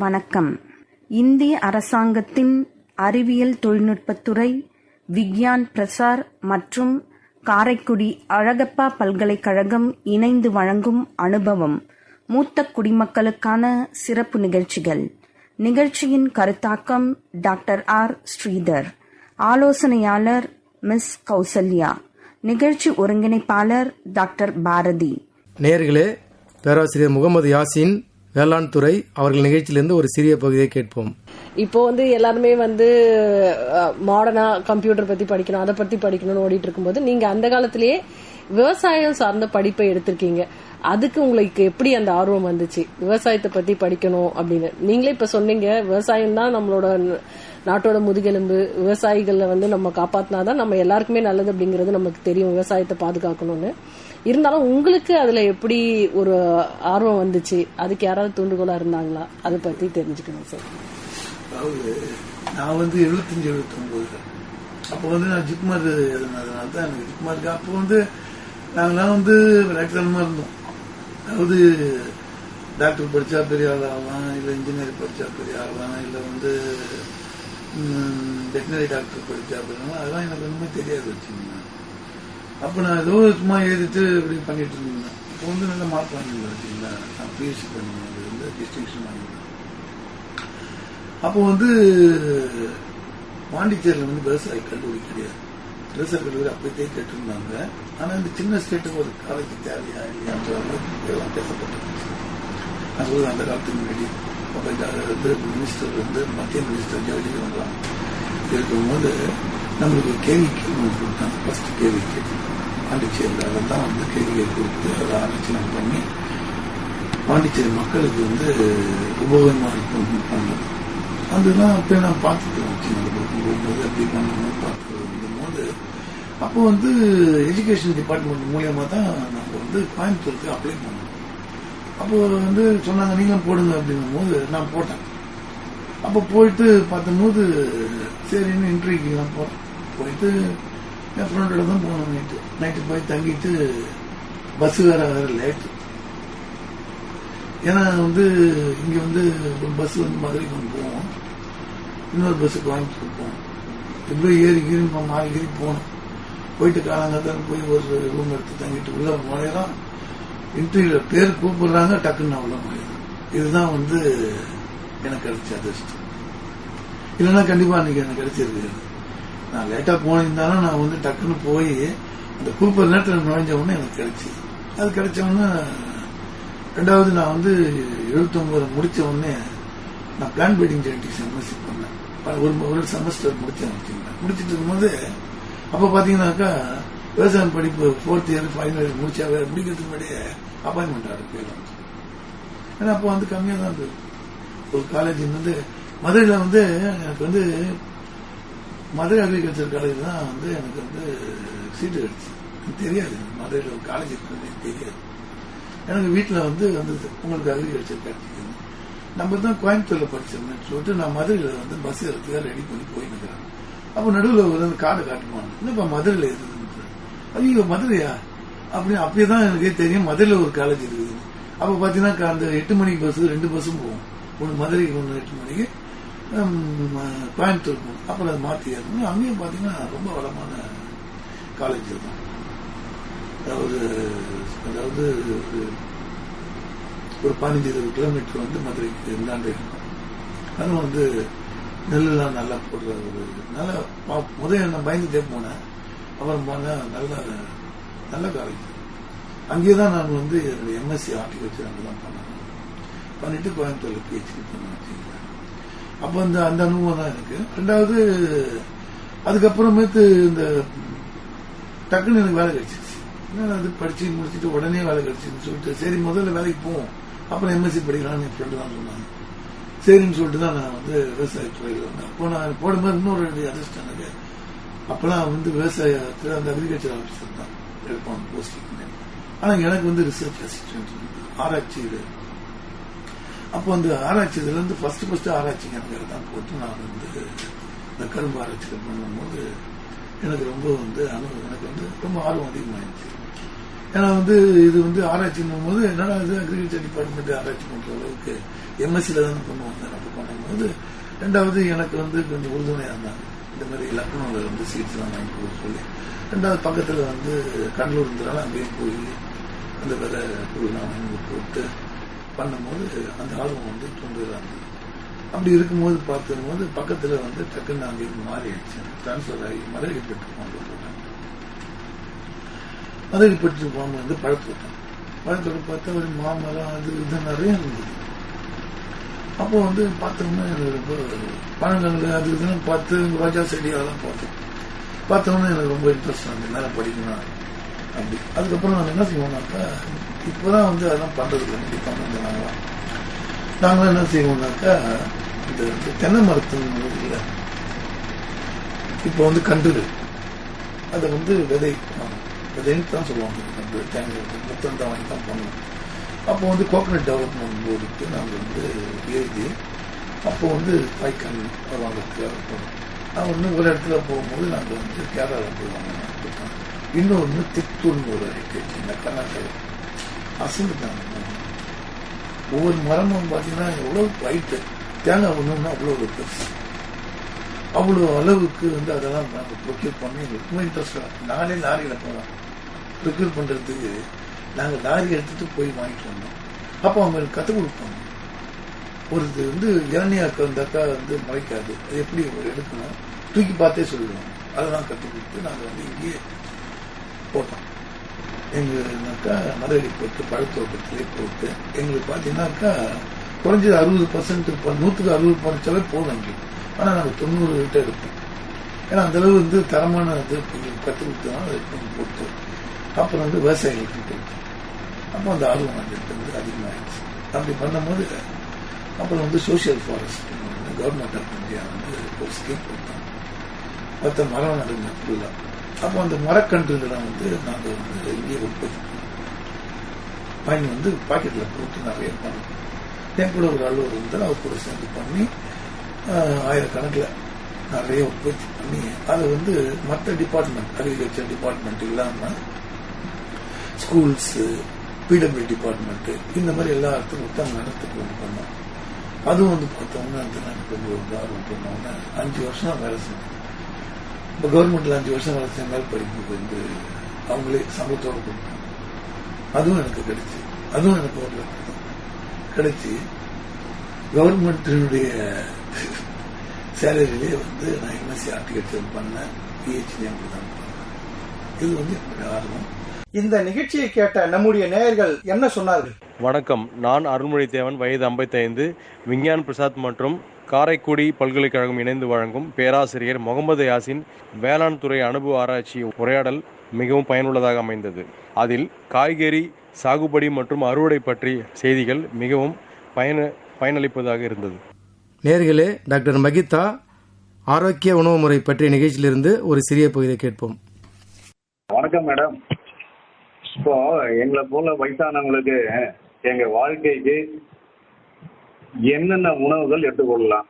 வணக்கம். இந்திய அரசாங்கத்தின் அறிவியல் தொழில்நுட்பத்துறை, விக்யான் பிரசார் மற்றும் காரைக்குடி அழகப்பா பல்கலைக்கழகம் இணைந்து வழங்கும் அனுபவம் மூத்த குடிமக்களுக்கான சிறப்பு நிகழ்ச்சிகள். நிகழ்ச்சியின் கருத்தாக்கம் டாக்டர் ஆர். ஸ்ரீதர். ஆலோசனையாளர் மிஸ் கௌசல்யா. நிகழ்ச்சி ஒருங்கிணைப்பாளர் டாக்டர் பாரதி. நேயர்களே, பேராசிரியர் முகமது யாசின் வேளாண் துறை அவர்கள் நிகழ்ச்சியிலிருந்து ஒரு சிறிய பகுதியை கேட்போம். இப்போ எல்லாருமே மாடர்னா கம்ப்யூட்டர் பத்தி படிக்கணும், அதை பத்தி படிக்கணும்னு ஓடிட்டு இருக்கும்போது நீங்க அந்த காலத்திலேயே விவசாயம் சார்ந்த படிப்பை எடுத்திருக்கீங்க. அதுக்கு உங்களுக்கு எப்படி அந்த ஆர்வம் வந்துச்சு விவசாயத்தை பத்தி படிக்கணும் அப்படின்னு? நீங்களே இப்ப சொன்னீங்க, விவசாயம் தான் நம்மளோட நாட்டோட முதுகெலும்பு. விவசாயிகளை நம்ம காப்பாத்தினாதான் நம்ம எல்லாருக்குமே நல்லது அப்படிங்கறது நமக்கு தெரியும், விவசாயத்தை பாதுகாக்கணும்னு. இருந்தாலும் உங்களுக்கு அதுல எப்படி ஒரு ஆர்வம் வந்துச்சு? அதுக்கு யாராவது தூண்டுகோலா இருந்தாங்களா? அதை பத்தி தெரிஞ்சுக்கணும் சார். அதாவது நான் 75-79 அப்போ நான் ஜிப்மர் எழுதினதுனால தான் எனக்கு ஜிப்மருக்கு அப்போ நாங்களாம் விளையாட்டுத்தனமா இருந்தோம். அதாவது டாக்டர் படிச்சா பெரிய ஆள் ஆகலாம், இல்லை இன்ஜினியர் படிச்சா பெரிய ஆகலாம், இல்லை வெட்டினரி டாக்டர் படிச்சா அப்படின்னா அதெல்லாம் எனக்கு ஒன்றுமே தெரியாது வச்சுக்கோங்க. அப்போ நான் ஏதோ சும்மா எழுதிட்டு இப்படி பண்ணிட்டு இருந்தேன். இப்போ நல்ல மார்க் வாங்கியிருந்தேன் வச்சுங்களா. நான் பிஎஸ்சி பண்ணது டிஸ்டிங்ஷன் வாங்கியிருந்தேன். அப்போ பாண்டிச்சேரியில் விவசாய கல்லூரி கிடையாது, விவசாய கல்லூரி அப்பயே கேட்டிருந்தாங்க. ஆனால் இந்த சின்ன ஸ்டேட்டுக்கு ஒரு காலேஜ் தேவையா இல்லையான்ற எல்லாம் பேசப்பட்டது. அது அந்த காலத்துக்கு முன்னாடி மினிஸ்டர் மத்திய மினிஸ்டர் ஜவஹர்லால் இருக்கும்போது நம்மளுக்கு கேள்வி கொடுத்தாங்க. ஃபர்ஸ்ட் கேள்வி பாண்டிச்சேரியில் அதை தான் கேள்வியை கொடுத்து அதை ஆலோசனை பண்ணி பாண்டிச்சேரி மக்களுக்கு உபயோகமா இருக்கும் பண்ணது. அதுதான் அப்போ நான் பார்த்துக்கிறேன். போகும்போது அப்படி பண்ணணும் பார்த்துக்கும் போது அப்போ எஜுகேஷன் டிபார்ட்மெண்ட் மூலியமா தான் நாங்கள் கோயம்புத்தூருக்கு அப்ளை பண்ணோம். அப்போ சொன்னாங்க நீங்களும் போடுங்க அப்படின்னும் போது நான் போட்டேன். அப்போ போயிட்டு பார்த்தும்போது சரின்னு இன்டர்வியூக்கு போறேன். போயிட்டு என் ஃப்ரெண்டோட தான் போனோம். நைட்டு போய் தங்கிட்டு பஸ் வேற லேட்டு. ஏன்னா இங்க ஒரு பஸ் மதுரைக்கு போவோம், இன்னொரு பஸ் கோயம்புத்தூர் போவோம். எப்படியோ ஏறி மாறி போனோம். போயிட்டு காலங்காத்தான் போய் ஒரு ரூம் எடுத்து தங்கிட்டு உள்ள முறையெல்லாம் இன்டர்வியூல பேர் கூப்பிடுறாங்க, டக்குன்னு உள்ள முறையதான். இதுதான் எனக்கு கிடைச்ச அதிர்ஷ்டம். இல்லைன்னா கண்டிப்பா அன்னைக்கு எனக்கு கிடைச்சிருக்கு. நான் லேட்டா போனிருந்தாலும் நான் டக்குன்னு போய் அந்த கூப்பிடுற நேரத்தில் நுழைஞ்ச உடனே எனக்கு கிடைச்சி. அது கிடைச்ச உடனே ரெண்டாவது நான் 79 முடிச்ச உடனே நான் பிளான் பீடிங் ஜெனடிக்ஸ் எம்எஸ்சி பண்ணேன். ஒரு செமஸ்டர் முடிச்சேன். முடிச்சிட்டு இருக்கும்போது அப்ப பாத்தீங்கன்னாக்கா விவசாயம் படிப்பு 4th இயர் ஃபைனல் இயர் முடிச்சா முடிக்கிறதுக்கு முன்னாடியே அப்பாயின்மெண்ட் ஆர்டர் போயிடும். ஏன்னா அப்போ கம்மியா தான் இருந்தது. ஒரு காலேஜ் மதுரையில எனக்கு மதுரை அக்ரிகல்ச்சர் காலேஜ் தான் எனக்கு சீட்டு கிடைச்சு. தெரியாது மதுரையில ஒரு காலேஜ் இருக்கிறது தெரியாது. எனக்கு வீட்டுல வந்தது உங்களுக்கு அக்ரிகல்ச்சர் கிடைச்சது. நம்ம தான் கோயம்புத்தூர்ல படிச்சோம்னு சொல்லிட்டு நான் மதுரையில பஸ் எடுத்துக்காக ரெடி பண்ணி போயிருக்கிறேன். அப்ப நடுவில் கார்டு காட்டுவாங்க, என்னப்பா மதுரையில இருக்குது? ஐயோ மதுரையா அப்படின்னு அப்பதான் எனக்கே தெரியும் மதுரையில ஒரு காலேஜ் இருக்குது. அப்ப பாத்தீங்கன்னா அந்த 8 மணிக்கு பஸ் 2 பஸ்ஸும் போகும். ஒன்று மதுரைக்கு 8 மணிக்கு, கோயம்புத்தூர் போகும். அப்புறம் அதை மாத்தி ஏறணும். அங்கேயும் பாத்தீங்கன்னா ரொம்ப வளமான காலேஜ் தான். அதாவது ஒரு 15-20 கிலோமீட்டர் மதுரைக்கு இந்தாண்டு இருக்கும். அதுவும் நெல்லாம் நல்லா போடுற ஒரு நல்ல முதல்ல நான் பயந்துட்டே போனேன். அப்புறம் போனா நல்ல காலேஜ். அங்கேதான் நான் என்னுடைய எம்எஸ்சி ஹார்டிகல்ச்சர் அங்கதான் பண்ணேன். பண்ணிட்டு கோயம்புத்தூர்ல பிஹெச்டி பண்ணேன். அப்ப அந்த அனுபவம் தான் எனக்கு. ரெண்டாவது அதுக்கப்புறமேட்டு இந்த டக்குன்னு எனக்கு வேலை கிடைச்சிருச்சு. படிச்சு முடிச்சுட்டு உடனே வேலை கிடைச்சின்னு சொல்லிட்டு சரி முதல்ல வேலைக்கு போவோம், அப்புறம் எம்எஸ்சி படிக்கலாம்னு என் ஃப்ரெண்டு தான் சொன்னாங்க. சரின்னு சொல்லிட்டு தான் நான் விவசாயத்துறையில் வந்தேன். அப்போ நான் போடும்போது இன்னொரு அதிர்ஷ்டம் எனக்கு. அப்பெல்லாம் விவசாயத்தில் அந்த அக்ரிகல்ச்சர் ஆஃபீஸர் தான் எடுப்பாங்க போஸ்டிங். ஆனா எனக்கு ரிசர்ச் அசிஸ்டன்ட் ஆராய்ச்சி. அப்போ ஆராய்ச்சி இதுல ஃபர்ஸ்ட் ஆராய்ச்சி எனக்கு தான் போட்டு நான் இந்த கரும்பு ஆராய்ச்சிகள் பண்ணும்போது எனக்கு ரொம்ப எனக்கு ரொம்ப ஆர்வம் அதிகமாயிடுச்சு. ஏன்னா இது ஆராய்ச்சி போது என்னடா இது அக்ரிகல்ச்சர் டிபார்ட்மெண்ட் ஆராய்ச்சி பண்ற அளவுக்கு எம்எஸ்சியில் தானே கொண்டு வந்தேன். அப்போ பண்ணும்போது ரெண்டாவது எனக்கு வந்து கொஞ்சம் உறுதுணையாக இருந்தாங்க. இந்த மாதிரி லக்னோவில் வந்து சீட்ஸ்லாம் வாங்கி கொடுக்க சொல்லி. ரெண்டாவது பக்கத்தில் வந்து கடலூர் இருந்தனால அங்கேயும் போய் அந்த வேலை பொருள்லாம் வாங்கி போட்டு பண்ணும்போது அந்த ஆர்வம் வந்து தூண்டுதலாக இருந்தது. அப்படி இருக்கும்போது பார்க்கும்போது பக்கத்தில் வந்து டக்குன்னு அங்கே மாறிடுச்சு. டிரான்ஸ்ஃபர் ஆகி மதுரைப்பட்டு கொண்டு போட்டாங்க. மதுரைப்பட்டு போகும்போது வந்து பழத்தோட்டம் பார்த்தா ஒரு மாமரம் அது இது நிறைய இருந்தது. அப்போ வந்து பார்த்தோம்னா எனக்கு ரொம்ப பழங்கள் அது இதுன்னு பார்த்து ரோஜா செடி அதெல்லாம் பார்த்தோம்னா எனக்கு ரொம்ப இன்ட்ரெஸ்ட் அந்த மேலே படிக்கணும் அப்படி. அதுக்கப்புறம் நாங்கள் என்ன செய்வோம்னாக்கா இப்போதான் வந்து அதெல்லாம் பண்றது இல்லை. பண்ணாங்களா நாங்களும் என்ன செய்வோம்னாக்கா இந்த தென்னை மரத்தின் இல்லை இப்போ வந்து கன்றுகள் அதை வந்து விதைன்னு தான் சொல்லுவாங்க. கன்று தேங்காய் முத்தம் தான் வாங்கி தான் பண்ணணும். அப்போ வந்து கோகனட் டெவலப்மெண்ட் போர்டுக்கு நாங்கள் வந்து எழுதி அப்போ வந்து காய்கறி வாங்கிறதுக்காக போனோம். நான் வந்து ஒரு இடத்துல போகும்போது நாங்கள் வந்து கேரளாவில் போய் வாங்கினோம். இன்னொன்று தித்தூர்னு ஒரு கேட்டு இந்த கர்நாடகா அசந்துட்டாங்க. ஒவ்வொரு மரமும் பார்த்தீங்கன்னா எவ்வளோ ஹைட்டு தேங்காய் ஒன்றுன்னா அவ்வளோ ஒரு பெருசு. அவ்வளோ அளவுக்கு வந்து அதெல்லாம் நாங்கள் ப்ரொக்யூர் பண்ணி எங்களுக்கு ரொம்ப இன்ட்ரெஸ்டாக நானே லாரியில் போகலாம் ப்ரொக்யூர் பண்ணுறதுக்கு நாங்கள் லாரி எடுத்துட்டு போய் வாங்கிட்டு வந்தோம். அப்போ அவங்களுக்கு கற்றுக் கொடுப்பாங்க. ஒரு இது வந்து இளநியாக்க வந்தாக்கா வந்து முளைக்காது, அது எப்படி எடுக்கணும் தூக்கி பார்த்தே சொல்லுவோம். அதெல்லாம் கற்றுக் கொடுத்து நாங்கள் வந்து இங்கேயே போட்டோம். எங்களுனாக்கா மதுரை போட்டு பழத்தோட்டத்திலே போட்டு எங்களுக்கு பார்த்தீங்கன்னாக்கா குறைஞ்சது 60%, 100க்கு 60 பறிச்சாவே போதும் எங்களுக்கு. ஆனால் நாங்கள் 90 கிட்ட எடுப்போம். ஏன்னா அந்த அளவு வந்து தரமான இது எங்களுக்கு கற்றுக் கொடுத்தோம்னா அதை போட்டு அப்புறம் வந்து விவசாயிகளுக்கு கொடுத்தோம். அப்போ அந்த ஆர்வம் வந்து அதிகமாகிடுச்சு. அப்படி பண்ணும்போது அப்புறம் வந்து social forest government of India வந்து ஒரு ஸ்கீம் கொடுத்தாங்க. 10 மரம் நடுங்க ஃபுல்லாக. அப்போ அந்த மரக்கன்றுகளை வந்து நாங்கள் வந்து இங்கே உற்பத்தி வாங்கி வந்து பாக்கெட்டில் போட்டு நிறைய பண்ணோம். என் கூட ஒரு அலுவலர் இருந்தால் அவர் கூட சேர்ந்து பண்ணி ஆயிரக்கணக்கில் நிறைய உற்பத்தி பண்ணி அதை வந்து மற்ற டிபார்ட்மெண்ட் அக்ரிகல்ச்சர் டிபார்ட்மெண்ட் இல்லாமல் ஸ்கூல்ஸு பிடபிள்யூ டிபார்ட்மெண்ட் இந்த மாதிரி எல்லா இடத்துக்கும் உத்தம நடத்துக்கு கொண்டு பண்ணோம். அதுவும் வந்து பார்த்தோம்னா அந்த நாட்டுக்கு வந்து ஒரு ஆர்வம் பண்ணோம்னா 5 வருஷம் தான் வேலை செஞ்சோம். இப்போ கவர்மெண்ட்ல 5 வருஷம் வேலை செஞ்ச மேல் படிப்புக்கு வந்து அவங்களே சம்பளத்தோடு கொடுப்பாங்க. அதுவும் எனக்கு கிடைச்சி, அதுவும் எனக்கு ஒரு லட்சம் கிடைச்சி கவர்மெண்டினுடைய சேலரியிலே வந்து நான் எம்எஸ்சி ஆர்டிகல்ச்சர் பண்ணேன், பிஹெச்டி தான் பண்ணேன். இது வந்து என்னுடைய ஆர்வம். இந்த நிகழ்ச்சியை கேட்ட நம்முடைய நேயர்கள் என்ன சொன்னார்கள்? வணக்கம், நான் அருள்மொழி தேவன், வயது 55, விஞ்ஞான் பிரசாத் மற்றும் காரைக்குடி பல்கலைக்கழகம் இணைந்து வழங்கும் பேராசிரியர் முகமது யாசின் வேளாண் துறை அனுபவ ஆராய்ச்சி உரையாடல் மிகவும் பயனுள்ளதாக அமைந்தது. அதில் காய்கறி சாகுபடி மற்றும் அறுவடை பற்றிய செய்திகள் மிகவும் பயனளிப்பதாக இருந்தது. நேர்களே, டாக்டர் மகிதா ஆரோக்கிய உணவு முறை பற்றிய நிகழ்ச்சியிலிருந்து ஒரு சிறிய பகுதியை கேட்போம். வணக்கம் மேடம். இப்போ எங்களை போல வயசானவங்களுக்கு எங்க வாழ்க்கைக்கு என்னென்ன உணவுகள் எடுத்துக்கொள்ளலாம்?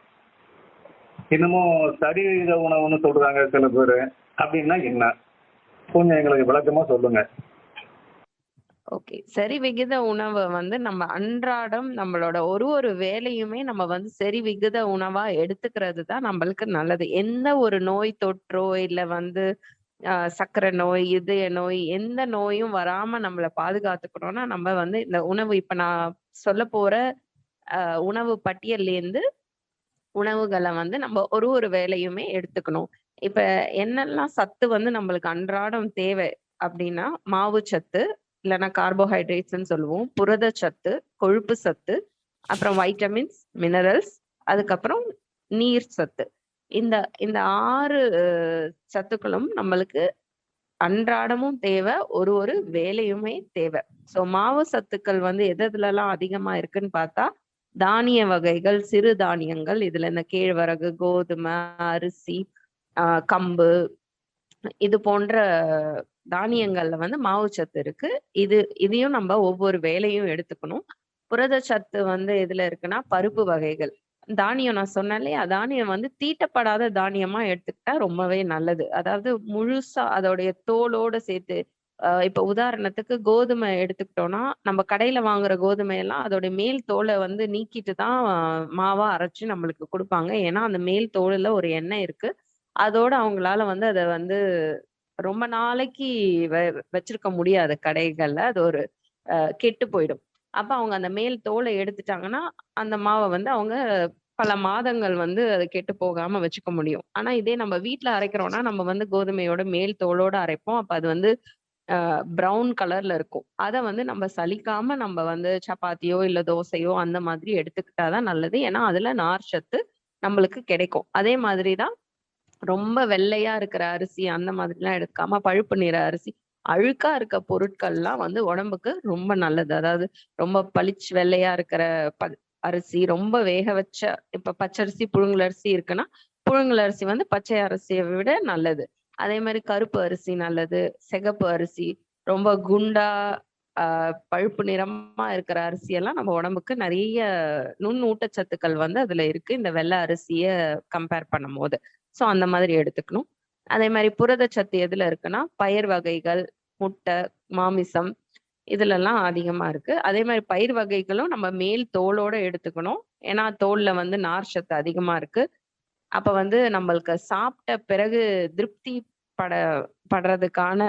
இன்னமும் சரிவிகித உணவுன்னு சொல்றாங்க சில பேர், அப்படின்னா என்ன கொஞ்சம் எங்களுக்கு விளக்கமா சொல்லுங்க. ஓகே, சரி விகித உணவை வந்து நம்ம அன்றாடம் நம்மளோட ஒரு வேலையுமே நம்ம வந்து சரி விகித உணவா எடுத்துக்கிறது தான் நம்மளுக்கு நல்லது. எந்த ஒரு நோய் தொற்றோ இல்ல வந்து சர்க்கரை நோய், இதய நோய், எந்த நோயும் வராம நம்மளை பாதுகாத்துக்கணும்னா நம்ம வந்து இந்த உணவு, இப்ப நான் சொல்ல போற உணவு பட்டியல்லேருந்து உணவுகளை வந்து நம்ம ஒரு வேலையுமே எடுத்துக்கணும். இப்ப என்னெல்லாம் சத்து வந்து நம்மளுக்கு அன்றாடம் தேவை அப்படின்னா, மாவு சத்து இல்லைன்னா கார்போஹைட்ரேட்ஸ்ன்னு சொல்லுவோம், புரத சத்து, கொழுப்பு சத்து, அப்புறம் வைட்டமின்ஸ், மினரல்ஸ், அதுக்கப்புறம் நீர் சத்து. இந்த 6 சத்துக்களும் நம்மளுக்கு அன்றாடமும் தேவை, ஒரு வேலையுமே தேவை. ஸோ மாவு சத்துக்கள் வந்து எதுலலாம் அதிகமா இருக்குன்னு பார்த்தா, தானிய வகைகள், சிறு தானியங்கள், இதுல இந்த கேழ்வரகு, கோதுமை, அரிசி, கம்பு, இது போன்ற தானியங்கள்ல வந்து மாவு சத்து இருக்கு. இதையும் நம்ம ஒவ்வொரு வேலையும் எடுத்துக்கணும். புரத சத்து வந்து எதுல இருக்குன்னா, பருப்பு வகைகள், தானியம் நான் சொன்னேன் இல்லையா, தானியம் வந்து தீட்டப்படாத தானியமா எடுத்துக்கிட்டா ரொம்பவே நல்லது. அதாவது முழுசா அதோடைய தோலோட சேர்த்து இப்ப உதாரணத்துக்கு கோதுமை எடுத்துக்கிட்டோம்னா, நம்ம கடையில வாங்குற கோதுமை எல்லாம் அதோட மேல் தோலை வந்து நீக்கிட்டு தான் மாவா அரைச்சு நம்மளுக்கு குடுப்பாங்க. ஏன்னா, அந்த மேல் தோலுல ஒரு எண்ணெய் இருக்கு. அதோட அவங்களால வந்து அத வந்து ரொம்ப நாளைக்கு வ வச்சிருக்க முடியாது கடைகள்ல. அது ஒரு கெட்டு போயிடும். அப்ப அவங்க அந்த மேல் தோல எடுத்துட்டாங்கன்னா, அந்த மாவ வந்து அவங்க பல மாதங்கள் வந்து அது கெட்டு போகாம வச்சுக்க முடியும். ஆனா இதே நம்ம வீட்ல அரைக்கிறோம்னா, நம்ம வந்து கோதுமையோட மேல் தோலோட அரைப்போம். அப்ப அது வந்து ப்ரவுன் கலர்ல இருக்கும். அத வந்து நம்ம சலிக்காம நம்ம வந்து சப்பாத்தியோ, இல்ல தோசையோ அந்த மாதிரி எடுத்துக்கிட்டா தான் நல்லது. ஏன்னா, அதுல நார் சத்து நம்மளுக்கு கிடைக்கும். அதே மாதிரி தான் ரொம்ப வெள்ளையா இருக்கிற அரிசி அந்த மாதிரிலாம் எடுக்காம பழுப்பு நிற அரிசி, அழுக்கா இருக்க பொருட்கள்லாம் வந்து உடம்புக்கு ரொம்ப நல்லது. அதாவது ரொம்ப பளிச்சு வெள்ளையா இருக்கிற ப அரிசி, ரொம்ப வேக வச்ச இப்ப பச்சரிசி, புழுங்கலரிசி இருக்குன்னா, புழுங்கலரிசி வந்து பச்சை அரிசிய விட நல்லது. அதே மாரி கருப்பு அரிசி நல்லது, சிகப்பு அரிசி, ரொம்ப குண்டா பழுப்பு நிறமா இருக்கிற அரிசியெல்லாம் நம்ம உடம்புக்கு நெறைய ஊட்டச்சத்துக்கள் வந்து அதுல இருக்கு. இந்த வெள்ளை அரிசிய கம்பேர் பண்ணும்போது. ஸோ அந்த மாதிரி எடுத்துக்கணும். அதே மாரி புரதச்சத்து எதுல இருக்குன்னா, பயிர் வகைகள், முட்டை, மாமிசம் இதுலலாம் அதிகமா இருக்கு. அதே மாரி பயிர் வகைகளும் நம்ம மேல் தோலோட எடுத்துக்கணும். ஏன்னா, தோல்ல வந்து நார் சத்து அதிகமா இருக்கு. அப்ப வந்து நம்மளுக்கு சாப்பிட்ட பிறகு திருப்தி பட படுறதுக்கான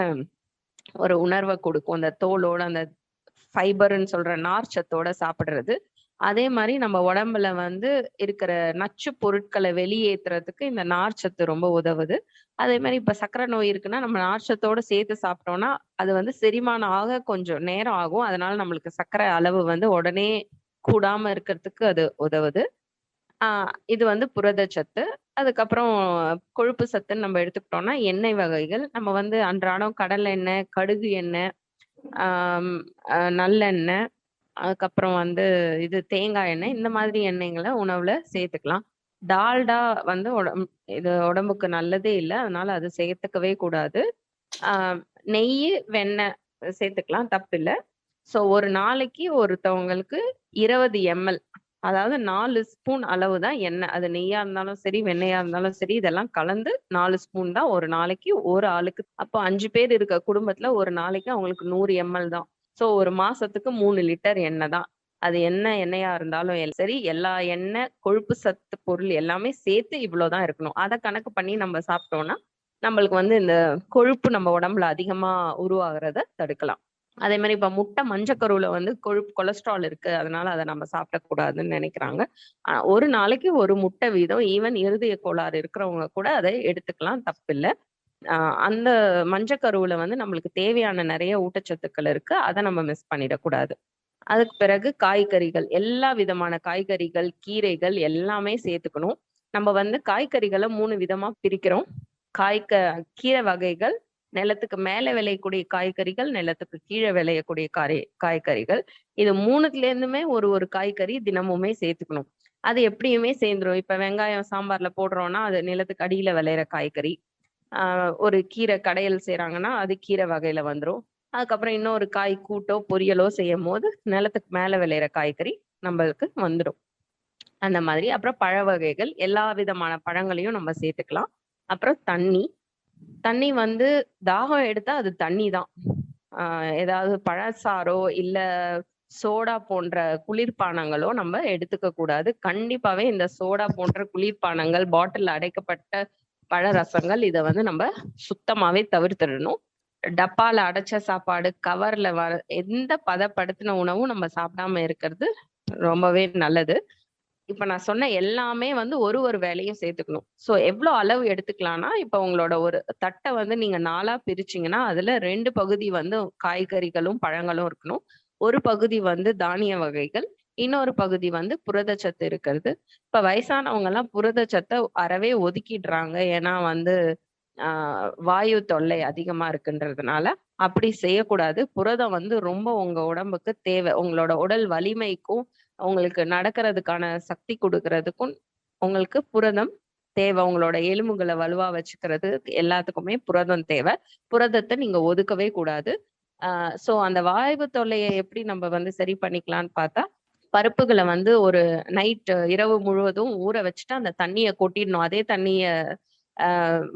ஒரு உணர்வ குடுக்கும். அந்த தோலோட அந்த ஃபைபர்ன்னு சொல்ற நார் சத்தோட சாப்பிடுறது. அதே மாரி நம்ம உடம்புல வந்து இருக்கிற நச்சு பொருட்கள வெளியேத்துறதுக்கு இந்த நார் சத்து ரொம்ப உதவுது. அதே மாரி இப்ப சர்க்கரை நோய் இருக்குன்னா, நம்ம நார் சத்தோட சேர்த்து சாப்பிட்டோம்னா, அது வந்து செரிமானம் ஆக கொஞ்சம் நேரம் ஆகும். அதனால நம்மளுக்கு சர்க்கரை அளவு வந்து உடனே கூடாம இருக்கிறதுக்கு அது உதவுது. ஆ இது வந்து புரதச்சத்து. அதுக்கப்புறம் கொழுப்பு சத்துன்னு நம்ம எடுத்துக்கிட்டோம்னா, எண்ணெய் வகைகள். நம்ம வந்து அன்றாடம் கடலை எண்ணெய், கடுகு எண்ணெய், ஆம் நல்லெண்ணெய், அதுக்கப்புறம் வந்து இது தேங்காய் எண்ணெய், இந்த மாதிரி எண்ணெய்கள உணவுல சேர்த்துக்கலாம். டால்டா வந்து இது உடம்புக்கு நல்லதே இல்ல. அதனால அது சேர்த்துக்கவே கூடாது. ஆ நெய்யி, வெண்ணெய் சேர்த்துக்கலாம் தப்பில்ல. ஸோ ஒரு நாளைக்கு ஒருத்தவங்களுக்கு 20 எம்எல் அதாவது 4 ஸ்பூன் அளவு தான் எண்ணெய். அது நெய்யா இருந்தாலும் சரி, வெண்ணெயா இருந்தாலும் சரி, இதெல்லாம் கலந்து 4 ஸ்பூன் தான் ஒரு நாளைக்கு ஒரு ஆளுக்கு. அப்போ 5 பேர் இருக்க குடும்பத்துல ஒரு நாளைக்கு அவங்களுக்கு 100 எம்எல் தான். ஸோ ஒரு மாசத்துக்கு 3 லிட்டர் எண்ணெய் தான். அது என்ன எண்ணெயா இருந்தாலும் சரி, எல்லா எண்ணெய், கொழுப்பு சத்து பொருள் எல்லாமே சேர்த்து இவ்வளோதான் இருக்கணும். அத கணக்கு பண்ணி நம்ம சாப்பிட்டோம்னா, நம்மளுக்கு வந்து இந்த கொழுப்பு நம்ம உடம்புல அதிகமா உருவாகுறத தடுக்கலாம். அதே மாரி இப்ப முட்டை மஞ்சக்கருவுல வந்து கொலஸ்ட்ரால் இருக்கு. அதனால அத நம்ம சாப்பிடக்கூடாதுன்னு நெனைக்கிறாங்க. ஒரு நாளைக்கு ஒரு முட்டை வீதம் ஈவன் இருதய கோளாறு இருக்கிறவங்க கூட அதை எடுத்துக்கலாம் தப்பில்ல. அ அந்த மஞ்சக்கருவுல வந்து நம்மளுக்கு தேவையான நெறைய ஊட்டச்சத்துக்கள் இருக்கு. அத நம்ம மிஸ் பண்ணிடக்கூடாது. அதுக்கு பிறகு காய்கறிகள். எல்லா விதமான காய்கறிகள், கீரைகள் எல்லாமே சேர்த்துக்கணும். நம்ம வந்து காய்கறிகள 3 விதமா பிரிக்கிறோம். காய்க கீரை வகைகள், நிலத்துக்கு மேல விளையக்கூடிய காய்கறிகள், நிலத்துக்கு கீழ விளையக்கூடிய காய்கறிகள். இது 3த்துலேருந்துமே ஒரு ஒரு காய்கறி தினமுமே சேர்த்துக்கணும். அது எப்படியுமே சேர்ந்துரும். இப்ப வெங்காயம் சாம்பார்ல போடுறோம்னா, அது நிலத்துக்கு அடியில விளையிற காய்கறி. ஆ ஒரு கீரை கடையல் செய்றாங்கன்னா, அது கீரை வகையில வந்துரும். அதுக்கப்புறம் இன்னொரு காய் கூட்டோ, பொரியலோ செய்யும்போது, நிலத்துக்கு மேல விளையிற காய்கறி நம்பளுக்கு வந்துடும். அந்த மாதிரி. அப்புறம் பழ வகைகள், எல்லா விதமான பழங்களையும் நம்ம சேர்த்துக்கலாம். அப்புறம் தண்ணி. தண்ணி வந்து தாகம் எடுத்தா அது தண்ணி தான். ஆ ஏதாவது பழச்சாறோ, இல்ல சோடா போன்ற குளிர்பானங்களோ நம்ம எடுத்துக்க கூடாது. கண்டிப்பாவே இந்த சோடா போன்ற குளிர்பானங்கள், பாட்டில்ல அடைக்கப்பட்ட பழ ரசங்கள் இத வந்து நம்ம சுத்தமாவே தவிர்த்திடணும். டப்பால அடைச்ச சாப்பாடு, கவர்ல எந்த பதப்படுத்தின உணவும் நம்ம சாப்பிடாம இருக்கிறது ரொம்பவே நல்லது. இப்ப நான் சொன்ன எல்லாமே வந்து ஒரு ஒரு வேலையும் சேர்த்துக்கணும். ஸோ எவ்ளோ அளவு எடுத்துக்கலாம்னா, இப்ப உங்களோட ஒரு தட்ட வந்து நீங்க 4ஆ பிரிச்சீங்கன்னா, அதுல 2 பகுதி வந்து காய்கறிகளும், பழங்களும் இருக்கணும். ஒரு பகுதி வந்து தானிய வகைகள், இன்னொரு பகுதி வந்து புரதச்சத்து இருக்கிறது. இப்ப வயசானவங்கலாம் புரதச்சத்த அறவே ஒதுக்கிடுறாங்க. ஏன்னா வந்து ஆ வாயு தொல்லை அதிகமா இருக்குன்றதுனால, அப்படி செய்யக்கூடாது. புரதம் வந்து ரொம்ப உங்க உடம்புக்கு தேவை. உங்களோட உடல் வலிமைக்கும், உங்களுக்கு நடக்கிறதுக்கான சக்தி குடுக்குறதுக்கும், உங்களுக்கு புரதம் தேவை. உங்களோட எலும்புகள வலுவா வச்சுக்கிறது எல்லாத்துக்குமே புரதம் தேவை. புரதத்த நீங்க ஒதுக்கவே கூடாது. சோ அந்த வாய்வு தொல்லைய எப்படி நம்ம வந்து சரி பண்ணிக்கலான்னு பார்த்தா, பருப்புகள வந்து ஒரு இரவு முழுவதும் ஊற வச்சுட்டு அந்த தண்ணிய கொட்டிடணும். அதே தண்ணிய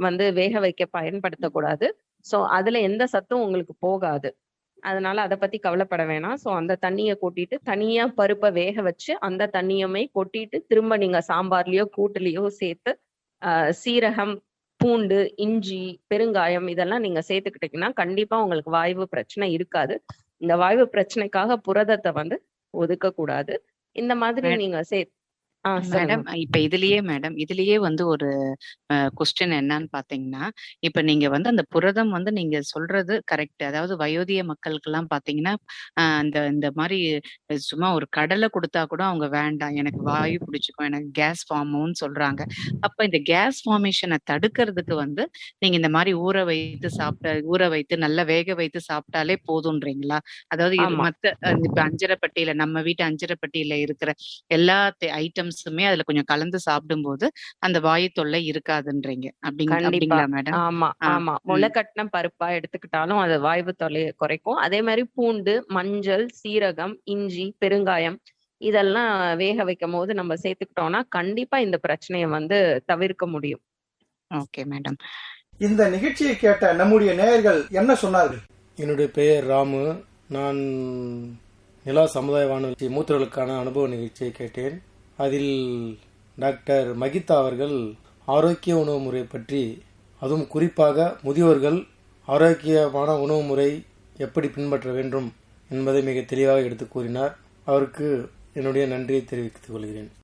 வந்து வேக வைக்க பயன்படுத்தக்கூடாது. சோ அதுல எந்த சத்தும் உங்களுக்கு போகாது. அதனால அத பத்தி கவலைப்பட வேணாம். சோ அந்த தண்ணிய கொட்டிட்டு தனியா பருப்ப வேக வச்சு அந்த தண்ணியுமே கொட்டிட்டு திரும்ப நீங்க சாம்பார்லயோ கூட்டுலயோ சேர்த்து சீரகம், பூண்டு, இஞ்சி, பெருங்காயம் இதெல்லாம் நீங்க சேர்த்துக்கிட்டீங்கன்னா கண்டிப்பா உங்களுக்கு வாய்வு பிரச்சனை இருக்காது. இந்த வாய்வு பிரச்சனைக்காக புரதத்தை வந்து ஒதுக்க கூடாது. இந்த மாதிரி நீங்க சொல்லுங்க. மேடம் இப்ப இதுலயே வந்து ஒரு கொஸ்டின் என்னன்னு பாத்தீங்கன்னா, இப்ப நீங்க வந்து அந்த புரதம் வந்து நீங்க சொல்றது கரெக்ட். அதாவது வயோதிக மக்களுக்கு எல்லாம் பாத்தீங்கன்னா அந்த இந்த மாதிரி சும்மா ஒரு கடலை கொடுத்தா கூட அவங்க வேண்டாம், எனக்கு வாயு பிடிச்சுக்கும், எனக்கு கேஸ் ஃபார்முன்னு சொல்றாங்க. அப்ப இந்த கேஸ் ஃபார்மேஷனை தடுக்கிறதுக்கு வந்து நீங்க இந்த மாதிரி ஊற வைத்து நல்லா வேக வைத்து சாப்பிட்டாலே போதும்ன்றீங்களா? அதாவது மத்த இப்ப அஞ்சரைப்பட்டியில நம்ம வீட்டு அஞ்சரைப்பட்டியில இருக்கிற எல்லா ஐட்டம்ஸுமே அதுல கொஞ்சம் கலந்து சாப்பிடும்போது அந்த வாயு தொல்லை இருக்காதுன்றீங்க. அப்படிங்களா மேடம்? ஆமா. முளைக்கட்டின பருப்பா எடுத்துக்கிட்டாலும் அது வாய்வு தொல்லையை குறைக்கும். அதே மாதிரி பூண்டு, மஞ்சள், சீரகம், இஞ்சி, பெருங்காயம் இதெல்லாம் வேக வைக்கும் போது நம்ம சேர்த்துக்கிட்டோம்னா கண்டிப்பா இந்த பிரச்சனையை வந்து தவிர்க்க முடியும். Okay madam. இந்த நிகழ்ச்சியை கேட்ட நம்முடைய நேயர்கள் என்ன சொன்னார்கள்? என்னுடைய பெயர் ராமு. நான் நிலா சமுதாய வானொலி மூத்தவர்களுக்கான அனுபவ நிகழ்ச்சியை கேட்டேன். அதில் டாக்டர் மகிதா அவர்கள் ஆரோக்கிய உணவு முறை பற்றி, அதுவும் குறிப்பாக முதியோர்கள் ஆரோக்கியமான உணவு முறை எப்படி பின்பற்ற வேண்டும் என்பதை மிக தெளிவாக எடுத்து கூறினார். அவருக்கு என்னுடைய நன்றியை தெரிவித்துக் கொள்கிறேன்.